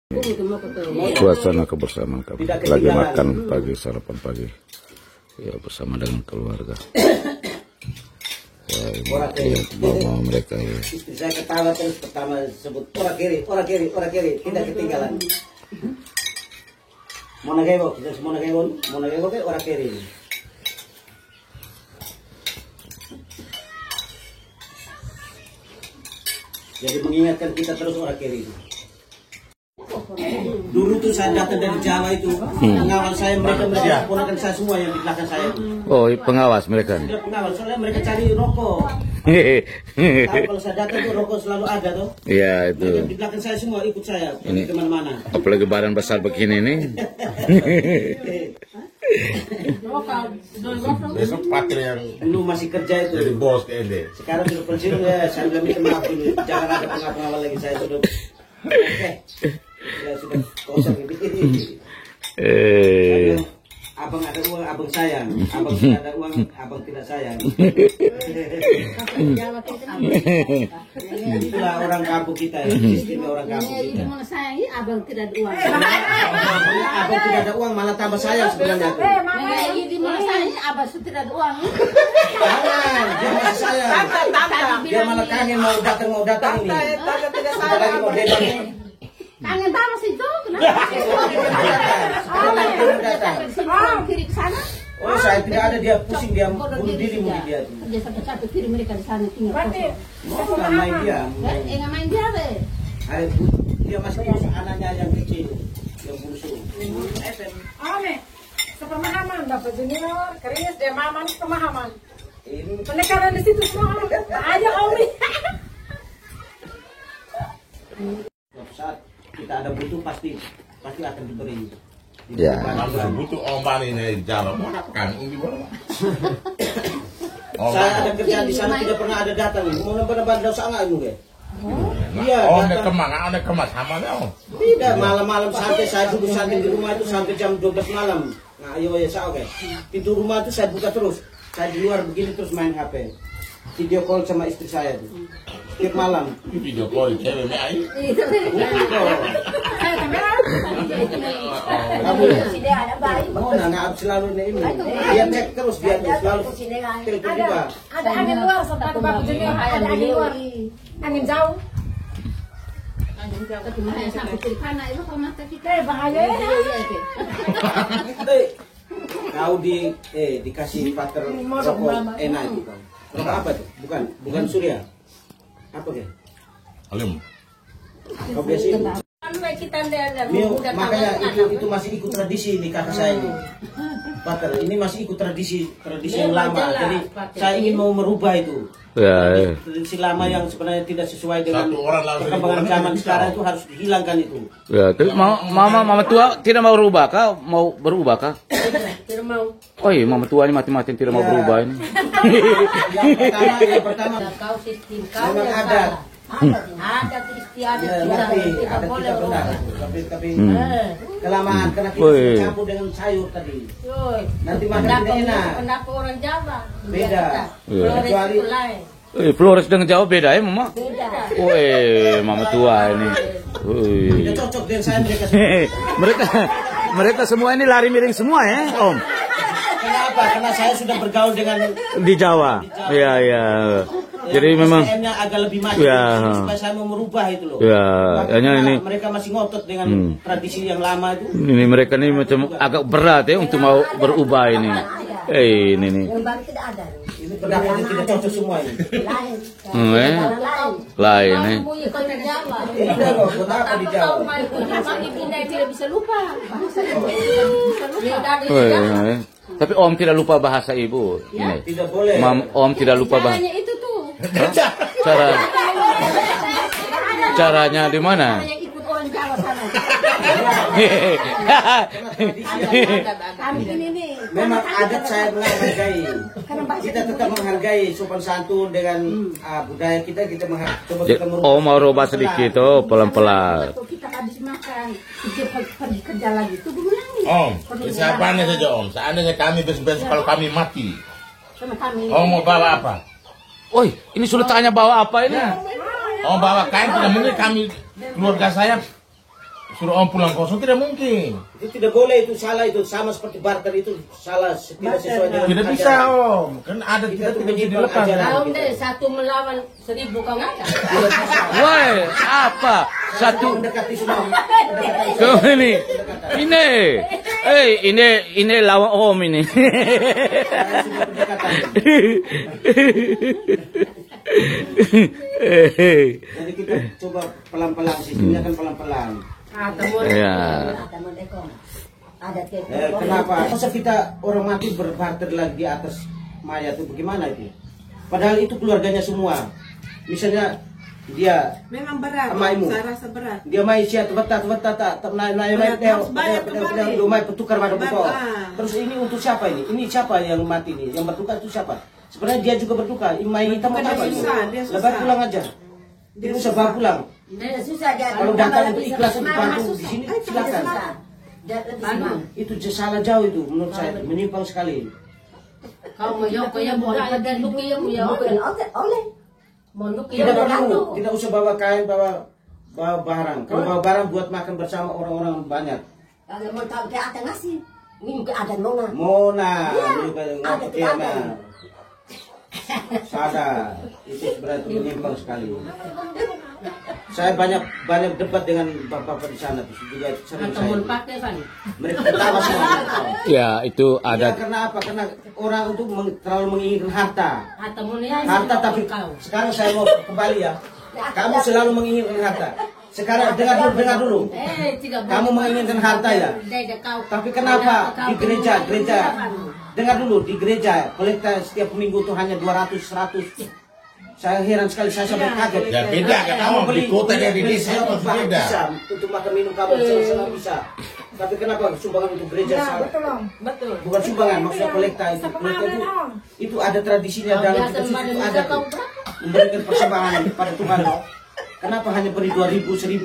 Suasana kebersamaan kami lagi makan pagi, sarapan pagi ya bersama dengan keluarga. Ya, lihat bawa mereka ya. Saya ketawa terus pertama sebut orang kiri, tidak ketinggalan. Monagebo, kita semua Monagebo ke orang kiri. Jadi mengingatkan kita terus orang kiri. Dulu tuh saya datang dari Jawa itu, pengawal saya mereka ponakan saya semua yang di belakang saya. Oh, pengawas mereka nih. Tidak pengawas, soalnya mereka cari rokok. Tahu kalau saya datang tuh rokok selalu ada tuh. Iya itu. Mereka di belakang saya semua ikut saya ini kemana-mana. Apalagi badan besar begini nih. Besok pakai yang dulu masih kerja itu. jadi bos ke Ende. Sekarang sudah pensiun ya, saya bilang minta maaf dulu. Jangan ada pengawal lagi, saya sudah. Ya sudah kosong ini. Abang ada uang, abang sayang. Abang tidak ada uang, abang tidak sayang. Itulah orang kampung kita ya, sistemnya orang kampung kita. Sayangi abang tidak ada uang. Abang tidak ada uang malah tambah sayang sebenarnya. Sayangi abang tidak ada uang. Jangan, dia masih sayang. Dia malah kangen mau datang nih. Apalagi mau datang. Kangen tamas itu, kenapa? Kiri ke sana. Oh, saya tidak ada, dia pusing, dia bunuh diri mungkin dia. Dia sampai satu kiri mereka di sana tinggal. Nggak main dia. Nggak main dia deh. Dia masih pusing anaknya yang kecil, yang bungsu. Sepemahaman dapat junior, keris dia maman pemahaman. Penekanan di situ semua aja Omi. Saat kita ada butuh pasti akan diberi. Ya. Kalau butuh ombak ini jalan makan ini boleh. Saya ada kerjaan di sana tidak pernah ada datang. Mau nambah dosa enggak itu ya? Iya. Oh, ada kemas sama dong. Tidak, malam-malam sampai saya duduk santai di rumah itu sampai jam 12 malam. Nah, ayo ya saya oke. Pintu rumah itu saya buka terus. Saya di luar begini terus main HP. Video call sama istri saya tuh. Setiap malam. Video call cewek mai. Kamu nggak selalu ini. Dia cek terus dia tuh selalu telepon juga. Ada angin luar sampai ke Bapak Junior, ada angin luar. Angin jauh. Tapi mana yang sampai kiri kanan itu kalau mata kita Bahaya ya. Kau dikasih pater rokok enak itu kau. Rokok apa tuh? Bukan Surya. Apa ya? Alim. Kau biasa itu. Makanya itu masih ikut tradisi di kakak saya ini. Pater, ini masih ikut tradisi yang lama. Jadi saya ingin mau merubah itu. Ya. Tradisi lama yang sebenarnya tidak sesuai dengan perkembangan zaman sekarang itu harus dihilangkan itu. Ya, tapi mama tua tidak mau berubah kah? Mau berubah kah? Tidak mau. Oh iya, mama tua ini mati-mati tidak mau berubah ini. Yang pertama kau sistem memang ada istiadat kita benar. Tapi kelamaan karena kita campur dengan sayur tadi. Nanti makan tidak enak. Pendapat orang Jawa Beda. Kecuali Flores dengan Jawa beda ya, Mama? beda. Mama tua ini. Tidak cocok dengan saya mereka semua ini lari miring semua ya, Om. Kenapa? Karena saya sudah bergaul dengan Di Jawa. Iya, iya. Jadi memang agak lebih maju. Ya. Supaya saya mau merubah itu loh. Ya, hanya ini mereka masih ngotot dengan tradisi yang lama itu. ini mereka ini macam agak berat ya untuk mau berubah ini. Ini nih. Yang baru tidak ada. Ini pendapatnya tidak cocok semua ini. Lain nih. Punya kota Jawa. Tidak loh, kota apa di Jawa? Pindah tidak bisa lupa. Bahasa Tapi Om tidak lupa bahasa Ibu. Ini. Tidak boleh. Om tidak lupa bahasa. Caranya itu tuh. Caranya di mana? Yang ikut orang Jawa sana. Kami ini Memang adat saya menghargai. Kita tetap menghargai sopan santun dengan budaya kita menghargai. Om mau rubah sedikit, pelan-pelan. kita habis makan, kita pergi kerja lagi. Itu berulangi. Om, siapanya saja Om. Seandainya kami besok kalau kami mati, Sama kami. Om mau bawa apa? Oi, ini sudah tanya bawa apa ini? Om bawa kain, tidak mungkin kami keluarga saya suruh om pulang kosong tidak mungkin. Itu tidak boleh, itu salah, itu sama seperti barter itu salah, tidak sesuai dengan Tidak bisa om, kan ada Kita tidak tuh bisa menyimpang dilepas. ajaran. Tahu deh, 1 melawan 1000 kau ngajak. Woi, apa? Satu Mendekati semua. kau ini. Ini lawan om ini. Sebuah pendekatan. Jadi kita coba pelan-pelan, sistemnya kan pelan-pelan. Ya. Kenapa? Masa kita orang mati berbarter lagi di atas mayat itu bagaimana itu? Padahal itu keluarganya semua. Misalnya dia Memang berat, Amaimu. saya rasa berat. dia mai siat tak mai petukar pada buku. Terus ini untuk siapa ini? Ini siapa yang mati ini? Yang bertukar itu siapa? Sebenarnya dia juga bertukar. Mai kita mau apa ini? Lebar pulang aja. Dia usah bawa pulang. Kalau datang untuk ikhlas untuk bantu di sini silakan. Itu salah jauh itu menurut saya, menyimpang sekali. Kau mau yuk ya budaya dan lu ya mau yuk. Tidak perlu, tidak usah bawa kain, bawa barang. Kalau bawa barang buat makan bersama orang-orang banyak. Kalau mau tahu ke atas nasi, ini ke ada nona. Mona, Ada Tiana, Sada, itu sebenarnya menyimpang sekali. Saya banyak debat dengan bapak-bapak di sana, juga sering Atau mau saya. pakai kan? Mereka ketawa semua. Ya, itu Ya, adat. karena apa? Karena orang itu terlalu menginginkan harta. Atau mau nih Harta, tapi sekarang saya mau kembali ya. Kamu selalu menginginkan harta. Sekarang dengar dulu. tidak Kamu menginginkan harta ya. Tapi kenapa di gereja dengar dulu, di gereja kolekta setiap minggu tuh hanya 200, 100. Saya heran sekali, saya sampai kaget. Ya beda kan om, di kota dan di desa itu beli beda. bisa untuk makan minum kamu sama bisa. Tapi kenapa sumbangan untuk gereja salah? Betul om, betul. Bukan sumbangan, maksudnya kolekta itu. Kolekta itu ada tradisinya dalam kita itu ada tuh. Memberikan persembahan pada Tuhan. Kenapa hanya beri 2.000, 1.000?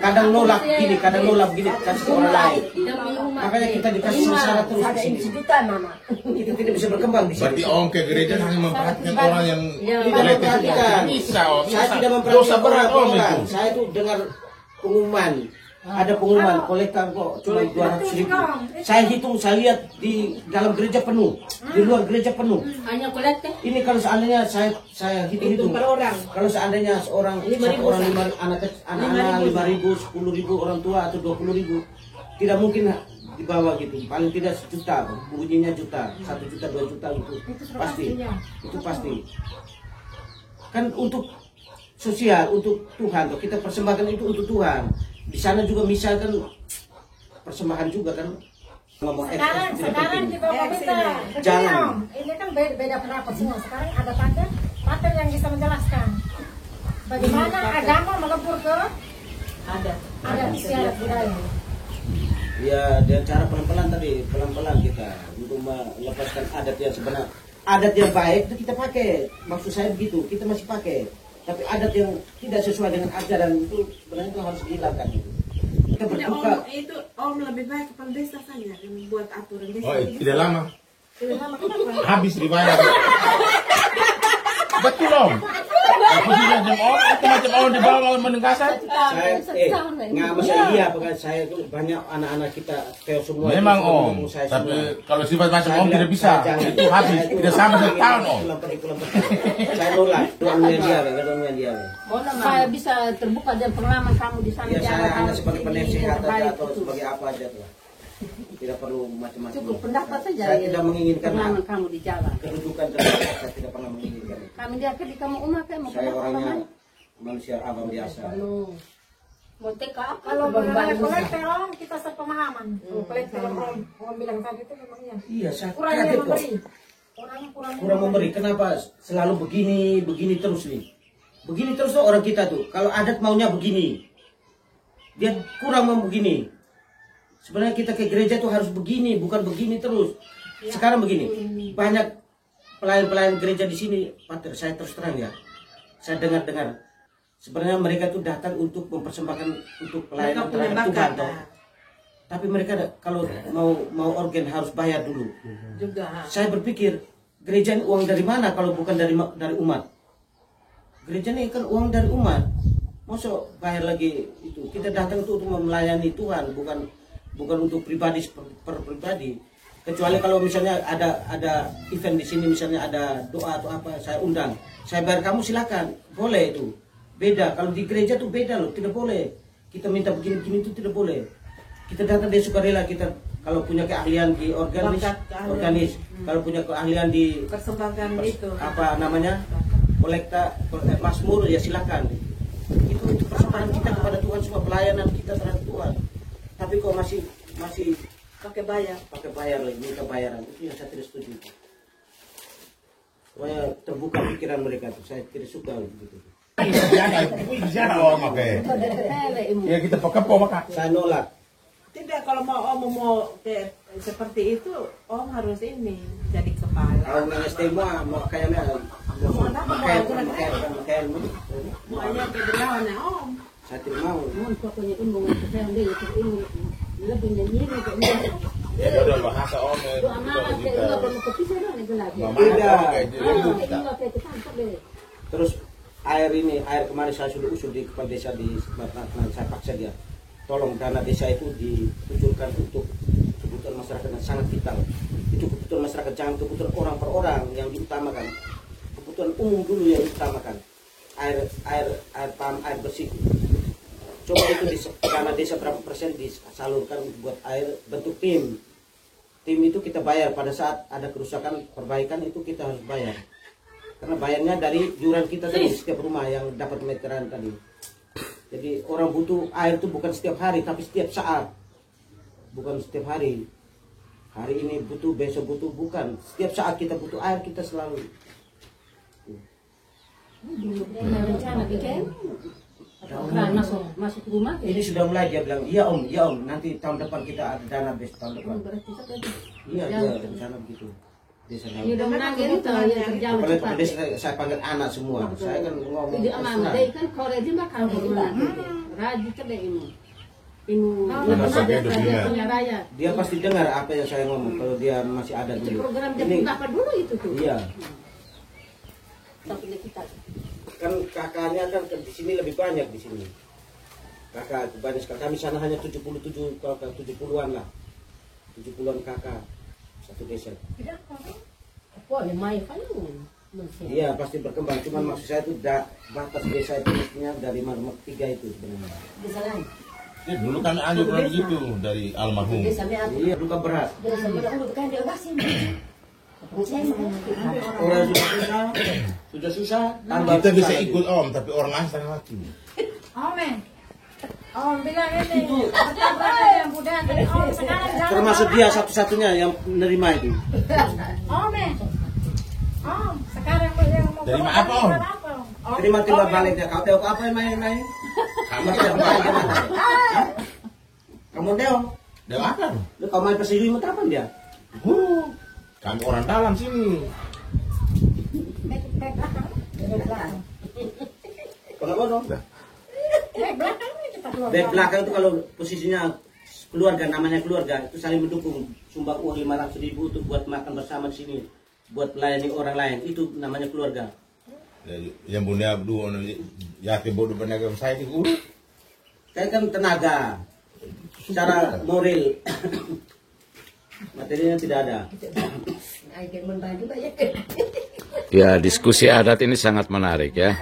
Kadang nolak gini, kadang nolak gini, kasih ke orang lain. Makanya kita dikasih sengsara terus di sini. Itu tidak bisa berkembang di Berarti sini. om ke gereja hanya memperhatikan orang yang Tidak kolektif. memperhatikan. Bisa om, Saya bisa. tidak Dosa memperhatikan berat om orang. itu. Saya tuh dengar pengumuman. Ada pengumuman kolekta kok cuma 200.000. Saya hitung, saya lihat di dalam gereja penuh, di luar gereja penuh. Hanya kolektif. Ini kalau seandainya saya hitung per orang. kalau seandainya satu orang 5.000 anak-anak 5.000, 10.000 orang tua atau 20.000, tidak mungkin di bawah gitu. Paling tidak 1 juta, bunyinya juta, 1 juta, 2 juta itu pasti. Itu pasti. Kan untuk sosial, untuk Tuhan. Kita persembahkan itu untuk Tuhan. Di sana juga misalkan persembahan juga kan. Ngomong Sekarang kita mau minta. Jangan. Ini kan beda pendapat semua. Sekarang ada pater yang bisa menjelaskan bagaimana agama melebur ke adat istiadat budaya. Ya, dengan cara pelan-pelan tadi, pelan-pelan kita untuk melepaskan adat yang sebenarnya. Adat yang baik itu kita pakai. Maksud saya begitu, kita masih pakai. Tapi adat yang tidak sesuai dengan ajaran itu sebenarnya itu harus dihilangkan. Kita berbuka. Itu om lebih baik kepala desa saja yang membuat aturan desa. Oh tidak lama, Tidak lama kenapa? habis dibayar. Betul om. Aku sih macam om, itu macam om di bawah menenggasan. Nggak masalah iya, bukan saya itu banyak anak-anak kita kayak semua. Memang itu om, mendukung saya tapi semua. kalau sifat macam Saya om bilang, tidak bisa. jangan. Itu habis, Saya tidak sampai 1 tahun om. Saya nolak, doangnya dia. Saya bisa terbuka dan pengalaman kamu di sana. Ya saya hanya sebagai ini penasehat terbaik aja atau itu. sebagai apa aja tuh. Tidak perlu macam-macam. Cukup pendapat saja. Saya tidak menginginkan pengalaman kamu di jalan. kedudukan terhadap saya tidak pernah menginginkan. Kami dia di kamu umat kan mau Saya kenapa orangnya kamu? manusia awam biasa. Mau teka apa? Kalau Bang mengenai Bang. kolektor om kita sepemahaman. Kolektor om bilang tadi itu memang iya. Iya, saya Kurangnya kaget kok. memberi. Kurang Memberi. Kenapa selalu begini terus nih? Begini terus tuh orang kita tuh. Kalau adat maunya begini, dia kurang mau begini. Sebenarnya kita ke gereja tuh harus begini, bukan begini terus. Sekarang begini, banyak pelayan-pelayan gereja di sini, Pater, saya terus terang ya. Saya dengar-dengar. Sebenarnya mereka tuh datang untuk mempersembahkan untuk pelayanan terhadap Tuhan, toh. Tapi mereka kalau mau organ harus bayar dulu. juga. Saya berpikir gereja ini uang dari mana kalau bukan dari umat? Gereja ini kan uang dari umat. Masa bayar lagi itu? Kita datang itu untuk melayani Tuhan, bukan untuk pribadi per pribadi. Kecuali kalau misalnya ada event di sini, misalnya ada doa atau apa, saya undang, saya bayar kamu, silakan, boleh itu. Beda kalau di gereja tuh beda loh, tidak boleh. Kita minta begini-begini itu tidak boleh. Kita datang dari sukarela, kita kalau punya keahlian di organis, kalau punya keahlian di Persembahkan itu. apa namanya, kolekta Mazmur, ya silakan. Itu persembahan kita kepada Tuhan, semua pelayanan kita terhadap Tuhan. Tapi kok masih Pakai bayar. lagi, minta bayaran, itu yang saya tidak setuju. Supaya terbuka pikiran mereka tuh, saya tidak suka begitu. Ya kita pekepo maka. Saya nolak. Tidak, kalau mau seperti itu, Om harus ini jadi kepala. Kalau nang mau kayaknya Makanya kebenaran Om. saya tidak mau. Pokoknya hubungan kita ini lebih nyanyi Ya udah bahasa Om. Terus air kemarin saya sudah usul di kepala desa di saya paksa dia. Tolong dana desa itu dikucurkan untuk kebutuhan masyarakat yang sangat vital. Itu kebutuhan masyarakat, jangan kebutuhan orang per orang yang diutamakan. Kebutuhan umum dulu yang diutamakan. Air pam, air bersih. Coba itu di dana desa berapa persen disalurkan buat air, bentuk tim. Tim itu kita bayar pada saat ada kerusakan, perbaikan itu kita harus bayar. Karena bayarnya dari iuran kita tadi, setiap rumah yang dapat meteran tadi. Jadi orang butuh air itu bukan setiap hari, tapi setiap saat. Bukan setiap hari. Hari ini butuh, besok butuh, bukan. Setiap saat kita butuh air, kita selalu. Masuk rumah. Ini sudah mulai, dia bilang, iya om, nanti tahun depan kita ada dana bes tahun depan. Iya, rencana begitu. Ini udah menang gitu yang terjauh cepat. Apalagi saya panggil anak semua. Saya kan ngomong. Jadi anak dia kan Korea dia makan bulan. Rajin kedai ini. Dia pasti dengar apa yang saya ngomong kalau dia masih ada Itu dulu. program Ini apa dulu itu tuh? iya. Tapi kita Kan kakaknya kan di sini lebih banyak di sini. Kakak banyak sekali. Kami sana hanya 70-an lah. 70-an kakak satu desa. wah main kan Iya pasti berkembang. Cuman maksud saya itu batas desa itu mestinya dari nomor 3 itu sebenarnya. desa lain. Ya, dulu kan Andi pernah begitu dari almarhum. Desa me aku. Iya luka berat. Desa me aku kan dia kasih. Orang sudah susah. Tambah Kita bisa susah ikut Om, tapi orang lain setengah mati. Om bilang ini berapa yang muda dari Om sekarang jangan. termasuk dia satu-satunya yang menerima itu. Om sekarang yang mau Terima apa, Om? Terima balik dia. Kau tahu apa yang main-main? Kamu Deo, Dia apa? lu kau main persijui mau kapan dia? Kami orang dalam sini. Kenapa dong? belakang ini kita keluar. Back belakang itu kalau posisinya keluarga, namanya keluarga itu saling mendukung, sumbang uang 500.000 untuk buat makan bersama di sini, buat melayani orang lain, itu namanya keluarga. Yang bunda dua yatim bodoh penagam saya itu. Saya kan tenaga, secara moral, materinya tidak ada. Ya, diskusi adat ini sangat menarik ya.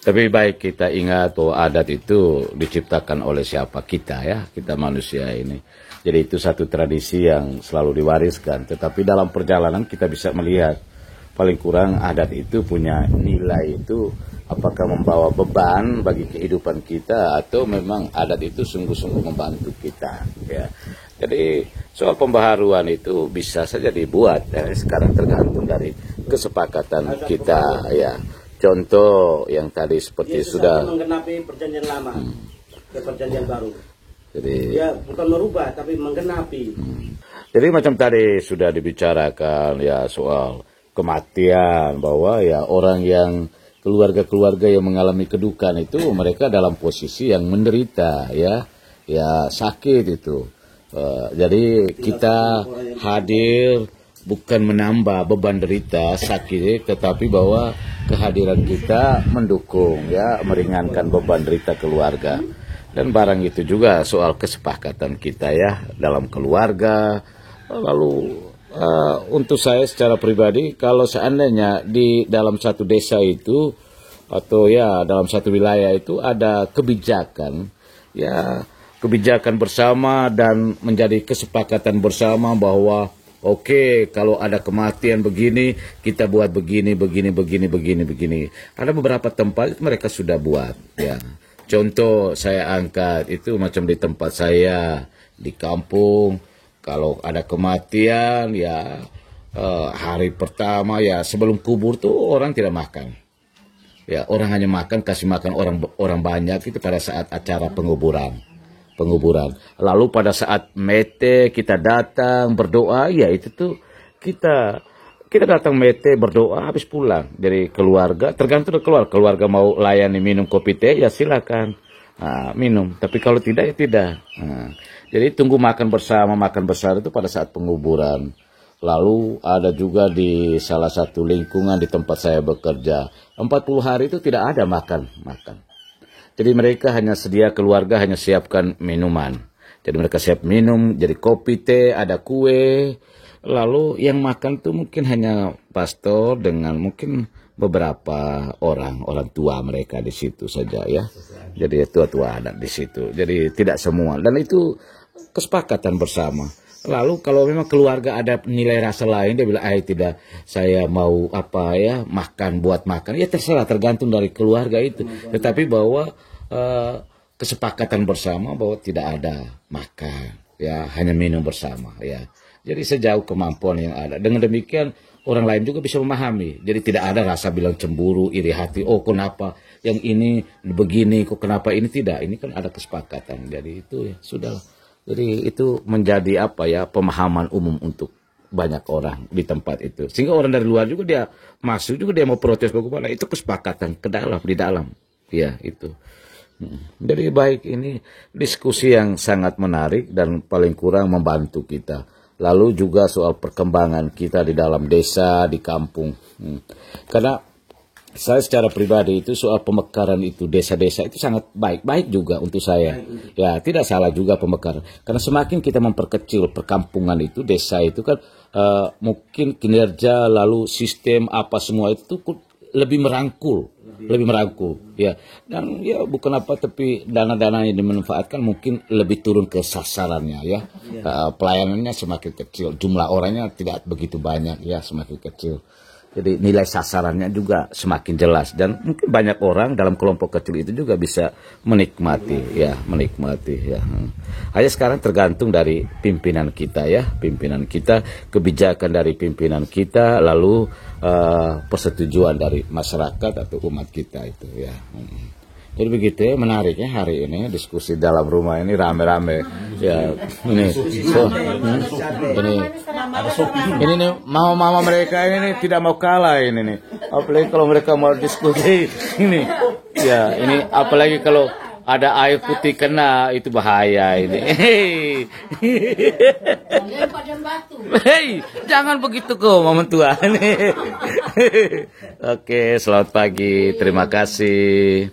Tapi baik kita ingat bahwa adat itu diciptakan oleh siapa? Kita ya, kita manusia ini. Jadi itu satu tradisi yang selalu diwariskan. Tetapi dalam perjalanan kita bisa melihat paling kurang adat itu punya nilai itu apakah membawa beban bagi kehidupan kita atau memang adat itu sungguh-sungguh membantu kita ya. Jadi soal pembaharuan itu bisa saja dibuat ya. Sekarang tergantung dari kesepakatan kita ya. Contoh yang tadi seperti Dia sudah menggenapi perjanjian lama ke perjanjian baru. jadi Dia bukan merubah tapi menggenapi. Jadi macam tadi sudah dibicarakan ya soal kematian bahwa ya orang yang keluarga-keluarga yang mengalami kedukaan itu mereka dalam posisi yang menderita ya sakit itu. Jadi kita hadir bukan menambah beban derita sakit, tetapi bahwa kehadiran kita mendukung, ya, meringankan beban derita keluarga. Dan barang itu juga soal kesepakatan kita, ya, dalam keluarga. Lalu untuk saya secara pribadi, kalau seandainya di dalam satu desa itu atau ya dalam satu wilayah itu ada kebijakan, ya, kebijakan bersama dan menjadi kesepakatan bersama bahwa oke, kalau ada kematian begini, kita buat begini. Ada beberapa tempat mereka sudah buat, ya. Contoh saya angkat itu macam di tempat saya di kampung, kalau ada kematian, ya, hari pertama, ya, sebelum kubur tuh orang tidak makan. Ya, orang hanya makan, kasih makan orang banyak itu pada saat acara penguburan. Lalu pada saat mete kita datang berdoa, ya itu tuh kita datang mete berdoa habis pulang dari keluarga, tergantung dari keluarga mau layani minum kopi teh, ya silakan minum, tapi kalau tidak ya tidak. Jadi tunggu makan bersama itu pada saat penguburan. Lalu ada juga di salah satu lingkungan di tempat saya bekerja, 40 hari itu tidak ada makan. Jadi mereka hanya sedia, keluarga hanya siapkan minuman. Jadi mereka siap minum, jadi kopi, teh, ada kue. Lalu yang makan tuh mungkin hanya pastor dengan mungkin beberapa orang tua mereka di situ saja, ya. Jadi tua-tua adat di situ. Jadi tidak semua. Dan itu kesepakatan bersama. Lalu kalau memang keluarga ada nilai rasa lain, dia bilang, tidak, saya mau buat makan. Ya terserah, tergantung dari keluarga itu. Tetapi bahwa kesepakatan bersama bahwa tidak ada makan, ya, hanya minum bersama, ya. Jadi sejauh kemampuan yang ada. Dengan demikian orang lain juga bisa memahami. Jadi tidak ada rasa bilang cemburu, iri hati. Oh kenapa yang ini begini, kok kenapa ini tidak. Ini kan ada kesepakatan. Jadi itu ya sudah. Jadi itu menjadi pemahaman umum untuk banyak orang di tempat itu. Sehingga orang dari luar juga dia masuk juga dia mau protes bagaimana. Itu kesepakatan di dalam. Ya itu. Jadi baik, ini diskusi yang sangat menarik dan paling kurang membantu kita. Lalu juga soal perkembangan kita di dalam desa, di kampung. Karena saya secara pribadi itu soal pemekaran itu, desa-desa itu sangat baik juga untuk saya. Ya, tidak salah juga pemekaran. Karena semakin kita memperkecil perkampungan itu, desa itu kan mungkin kinerja, lalu sistem apa semua itu lebih merangkul, ya. Dan ya bukan apa, tapi dana-dana yang dimanfaatkan mungkin lebih turun ke sasarannya, ya. Pelayanannya semakin kecil, jumlah orangnya tidak begitu banyak, ya, semakin kecil. Jadi nilai sasarannya juga semakin jelas dan mungkin banyak orang dalam kelompok kecil itu juga bisa menikmati, ya. Hanya sekarang tergantung dari pimpinan kita, ya, kebijakan dari pimpinan kita, lalu persetujuan dari masyarakat atau umat kita itu, ya. Jadi begitu, ya, menarik ya hari ini diskusi dalam rumah ini rame-rame, ya. Ini nih mama mereka ini nih tidak mau kalah ini nih. Apalagi kalau mereka mau diskusi ini, ya, ini apalagi kalau ada air putih kena itu bahaya ini. Hei, jangan begitu kok mama tua. Oke, selamat pagi, terima kasih.